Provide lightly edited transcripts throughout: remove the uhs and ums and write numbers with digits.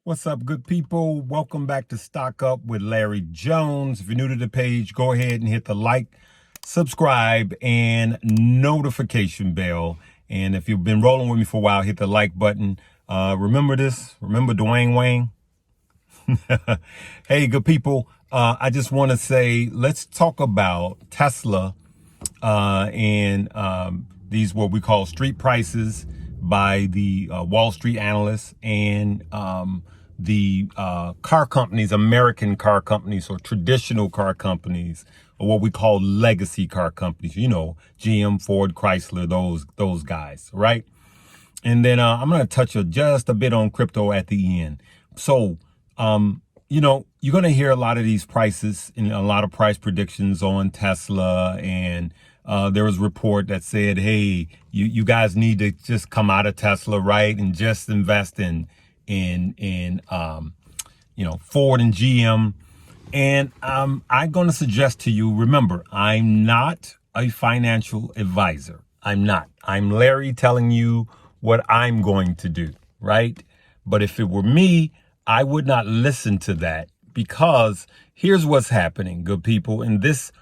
What's up, good people? Welcome back to Stock Up with Larry Jones. If you're new to the page, go ahead and hit the like, subscribe, and notification bell. And if you've been rolling with me for a while, hit the like button. Remember this? Remember Dwayne Wayne? Hey, good people. I just want to say, let's talk about Tesla and these what we call street prices by the Wall Street analysts and the car companies, American car companies or traditional car companies, or what we call legacy car companies. You know, GM, Ford, Chrysler, those guys, right? And then I'm going to touch just a bit on crypto at the end. So, you're going to hear a lot of these prices and a lot of price predictions on Tesla. And there was a report that said, hey, you guys need to just come out of Tesla, right? And just invest in Ford and GM. And I'm going to suggest to you, remember, I'm not a financial advisor. I'm not. I'm Larry telling you what I'm going to do, right? But if it were me, I would not listen to that, because here's what's happening, good people. And this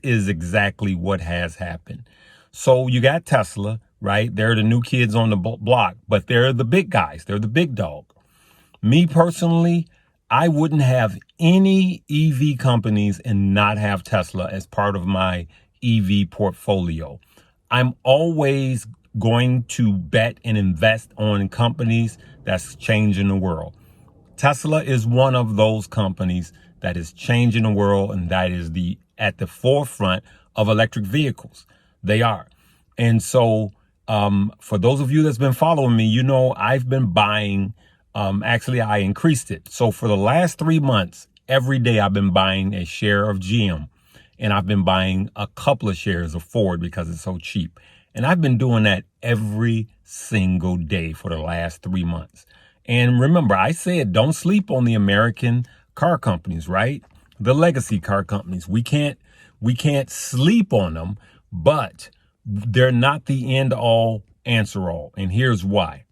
is exactly what has happened. So you got Tesla, right? They're the new kids on the block, but they're the big guys. They're the big dog. Me personally, I wouldn't have any EV companies and not have Tesla as part of my EV portfolio. I'm always going to bet and invest on companies that's changing the world. Tesla is one of those companies that is changing the world, and that is at the forefront of electric vehicles. They are. And so for those of you that's been following me, I've been buying. Actually, I increased it. So for the last 3 months, every day I've been buying a share of GM, and I've been buying a couple of shares of Ford because it's so cheap. And I've been doing that every single day for the last 3 months. And remember, I said, don't sleep on the American car companies, right? The legacy car companies. We can't sleep on them, but they're not the end all answer all. And here's why.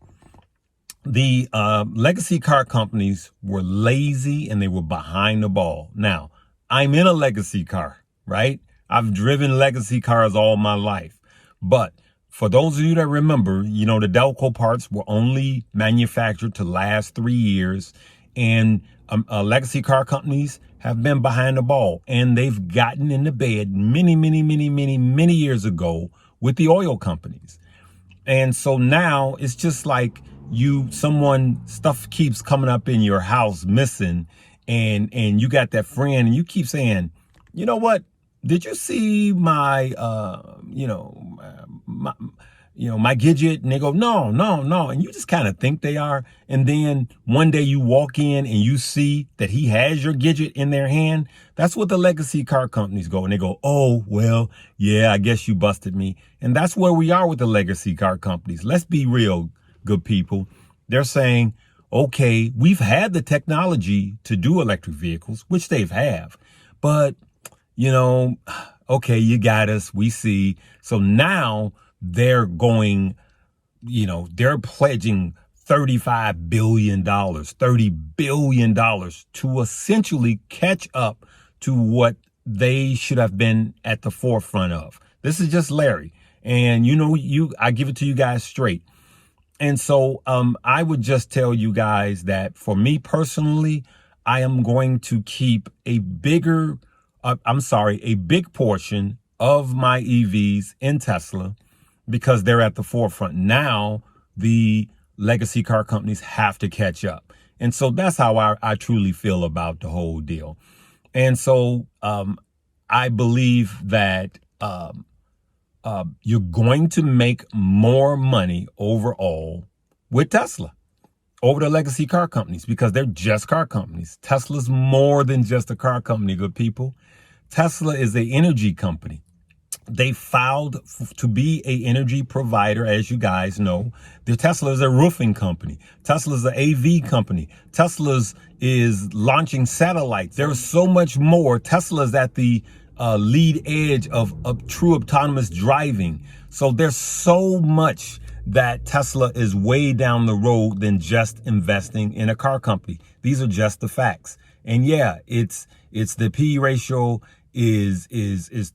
The legacy car companies were lazy and they were behind the ball. Now, I'm in a legacy car, right? I've driven legacy cars all my life. But for those of you that remember, the Delco parts were only manufactured to last 3 years. And legacy car companies have been behind the ball. And they've gotten into bed many years ago with the oil companies. And so now it's just like stuff keeps coming up in your house missing. And you got that friend and you keep saying, you know what? Did you see my, my Gidget? And they go, no. And you just kind of think they are. And then one day you walk in and you see that he has your Gidget in their hand. That's what the legacy car companies go. And they go, oh, well, yeah, I guess you busted me. And that's where we are with the legacy car companies. Let's be real, good people. They're saying, okay, we've had the technology to do electric vehicles, which they've have, but okay, you got us. We see. So now they're going, they're pledging $35 billion, $30 billion to essentially catch up to what they should have been at the forefront of. This is just Larry. And I give it to you guys straight. And so I would just tell you guys that for me personally, I am going to keep a big portion of my EVs in Tesla because they're at the forefront. Now the legacy car companies have to catch up. And so that's how I truly feel about the whole deal. And so I believe that you're going to make more money overall with Tesla over the legacy car companies because they're just car companies. Tesla's more than just a car company, good people. Tesla is an energy company. They filed to be an energy provider, as you guys know. Tesla is a roofing company. Tesla is an AV company. Tesla is launching satellites. There's so much more. Tesla is at the lead edge of true autonomous driving. So there's so much that Tesla is way down the road than just investing in a car company. These are just the facts. And yeah, it's the PE ratio is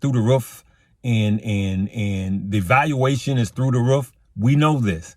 through the roof, and the valuation is through the roof. We know this.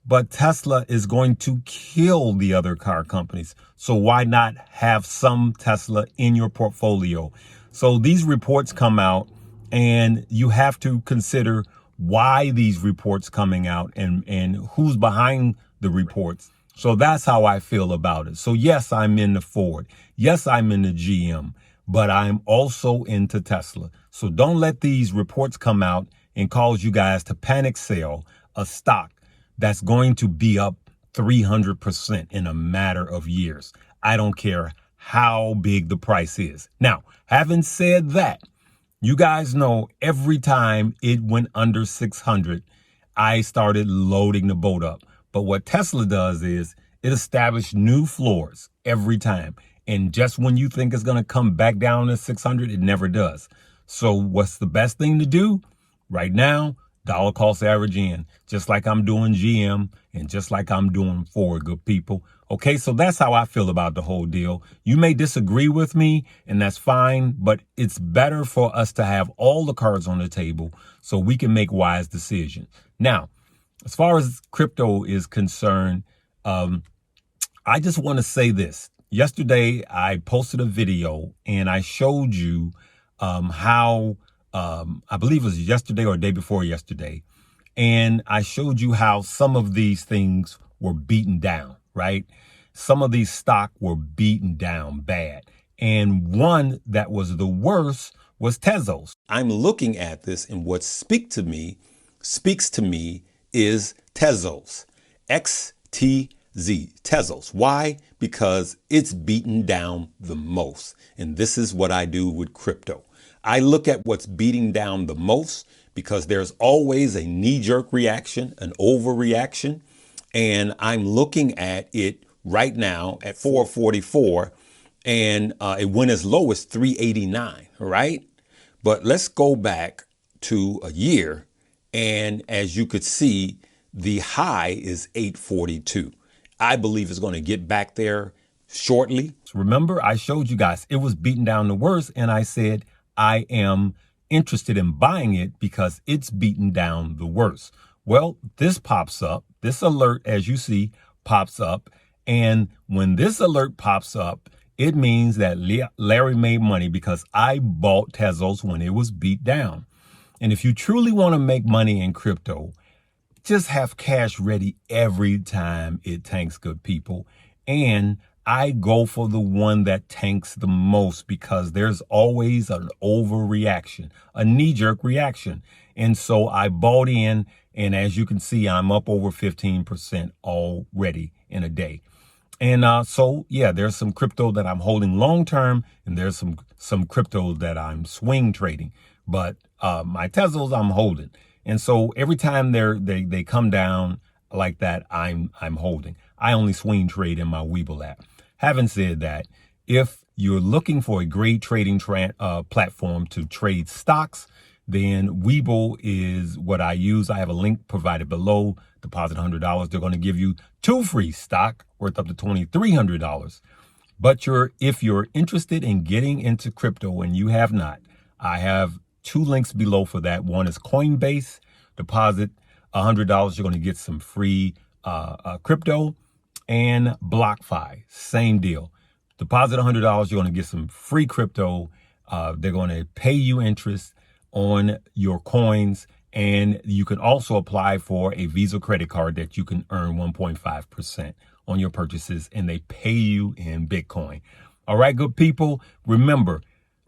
But Tesla is going to kill the other car companies. So why not have some Tesla in your portfolio? So these reports come out, and you have to consider why these reports coming out and who's behind the reports. So that's how I feel about it. So yes, I'm in the Ford. Yes, I'm in the GM, but I'm also into Tesla. So don't let these reports come out and cause you guys to panic sell a stock that's going to be up 300% in a matter of years. I don't care how big the price is. Now, having said that, you guys know every time it went under 600, I started loading the boat up. But what Tesla does is it established new floors every time. And just when you think it's going to come back down to 600, it never does. So what's the best thing to do right now? Dollar cost average in, just like I'm doing GM and just like I'm doing Ford, good people. Okay, so that's how I feel about the whole deal. You may disagree with me, and that's fine, but it's better for us to have all the cards on the table so we can make wise decisions. Now, as far as crypto is concerned, I just want to say this. Yesterday, I posted a video and I showed you how I believe it was yesterday or day before yesterday. And I showed you how some of these things were beaten down, right? Some of these stock were beaten down bad. And one that was the worst was Tezos. I'm looking at this, and what speaks to me is Tezos. XTZ, Tezos. Why? Because it's beaten down the most. And this is what I do with crypto. I look at what's beating down the most because there's always a knee-jerk reaction, an overreaction. And I'm looking at it right now at 444, and it went as low as 389, right? But let's go back to a year, and as you could see, the high is 842. I believe it's going to get back there shortly. Remember, I showed you guys it was beaten down the worst, and I said I am interested in buying it because it's beaten down the worst. Well, this pops up. This alert, as you see, pops up. And when this alert pops up, it means that Larry made money because I bought Tezos when it was beat down. And if you truly want to make money in crypto, just have cash ready every time it tanks, good people. And I go for the one that tanks the most because there's always an overreaction, a knee-jerk reaction. And so I bought in, and as you can see, I'm up over 15% already in a day. And so, yeah, there's some crypto that I'm holding long-term, and there's some crypto that I'm swing trading. But my Tezos I'm holding. And so every time they come down like that, I'm holding. I only swing trade in my Webull app. Having said that, if you're looking for a great trading platform to trade stocks, then Webull is what I use. I have a link provided below. Deposit $100. They're going to give you 2 free stock worth up to $2,300. But if you're interested in getting into crypto and you have not, I have 2 links below for that. One is Coinbase. Deposit $100. You're going to get some free crypto. And BlockFi, same deal. Deposit $100. You're going to get some free crypto. They're going to pay you interest on your coins. And you can also apply for a Visa credit card that you can earn 1.5% on your purchases. And they pay you in Bitcoin. All right, good people. Remember,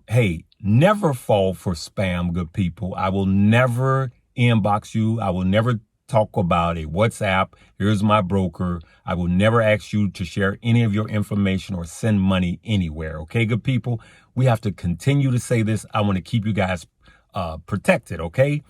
hey, never fall for spam, good people. I will never inbox you. I will never talk about a WhatsApp. Here's my broker. I will never ask you to share any of your information or send money anywhere. Okay, good people? We have to continue to say this. I want to keep you guys protected. Okay.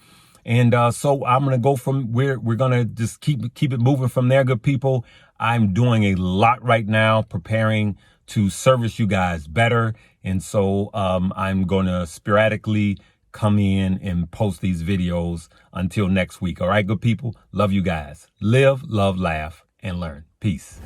And so I'm going to go from where we're going to just keep it moving from there. Good people. I'm doing a lot right now, preparing to service you guys better. And so I'm going to sporadically come in and post these videos until next week. All right, good people. Love you guys. Live, love, laugh, and learn. Peace.